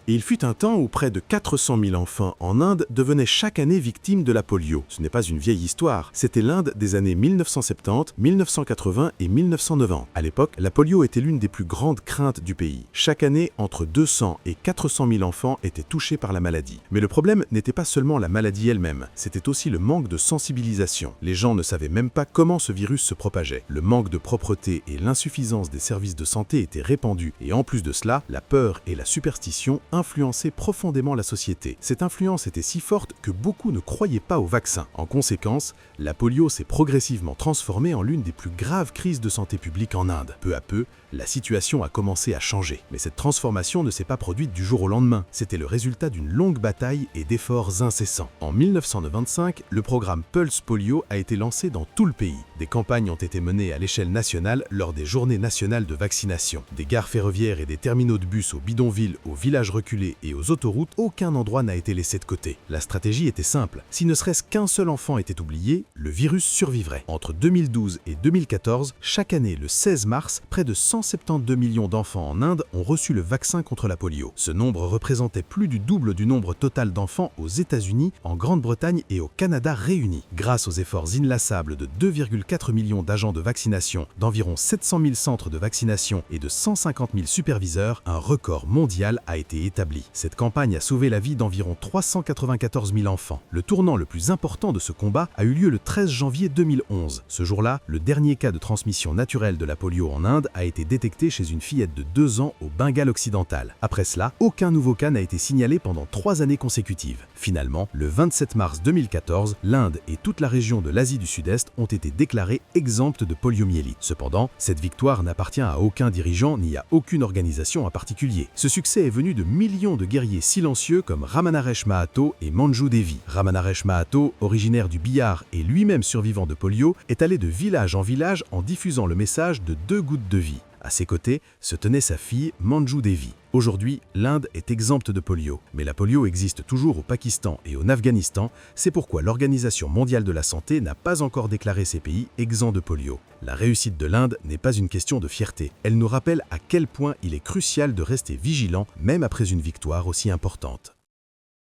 Et il fut un temps où près de 400 000 enfants en Inde devenaient chaque année victimes de la polio. Ce n'est pas une vieille histoire, c'était l'Inde des années 1970, 1980 et 1990. À l'époque, la polio était l'une des plus grandes craintes du pays. Chaque année, entre 200 et 400 000 enfants étaient touchés par la maladie. Mais le problème n'était pas seulement la maladie elle-même, c'était aussi le manque de sensibilisation. Les gens ne savaient même pas comment ce virus se propageait. Le manque de propreté et l'insuffisance des services de santé étaient répandus, et en plus de cela, la peur et la superstition influençaient profondément la société. Cette influence était si forte que beaucoup ne croyaient pas au vaccin. En conséquence, la polio s'est progressivement transformée en l'une des plus graves crises de santé publique en Inde. Peu à peu, la situation a commencé à changer. Mais cette transformation ne s'est pas produite du jour au lendemain. C'était le résultat d'une longue bataille et d'efforts incessants. En 1995, le programme Pulse Polio a été lancé dans tout le pays. Des campagnes ont été menées à l'échelle nationale lors des journées nationales de vaccination. Des gares ferroviaires et des terminaux de bus aux bidonvilles, aux villages reculés et aux autoroutes, aucun endroit n'a été laissé de côté. La stratégie était simple. Si ne serait-ce qu'un seul enfant était oublié, le virus survivrait. Entre 2012 et 2014, chaque année, le 16 mars, près de 172 millions d'enfants en Inde ont reçu le vaccin contre la polio. Ce nombre représentait plus du double du nombre total d'enfants aux États-Unis, en Grande-Bretagne et au Canada réunis. Grâce aux efforts inlassables de 2,4 millions d'agents de vaccination, d'environ 700 000 centres de vaccination et de 150 000 superviseurs, un record mondial a été établi. Cette campagne a sauvé la vie d'environ 394 000 enfants. Le tournant le plus important de ce combat a eu lieu le 13 janvier 2011. Ce jour-là, le dernier cas de transmission naturelle de la polio en Inde a été détecté chez une fillette de 2 ans au Bengale occidental. Après cela, aucun nouveau cas n'a été signalé pendant 3 années consécutives. Finalement, le 27 mars 2014, l'Inde et toute la région de l'Asie du Sud-Est ont été déclarées exemptes de poliomyélite. Cependant, cette victoire n'appartient à aucun dirigeant ni à aucune organisation en particulier. Ce succès est venu de millions de guerriers silencieux comme Ramanaresh Mahatho et Manju Devi. Ramanaresh Mahatho, originaire du Bihar et lui-même survivant de polio, est allé de village en village en diffusant le message de 2 gouttes de vie. À ses côtés se tenait sa fille Manju Devi. Aujourd'hui, l'Inde est exempte de polio, mais la polio existe toujours au Pakistan et en Afghanistan, c'est pourquoi l'Organisation mondiale de la santé n'a pas encore déclaré ces pays exempts de polio. La réussite de l'Inde n'est pas une question de fierté, elle nous rappelle à quel point il est crucial de rester vigilant même après une victoire aussi importante.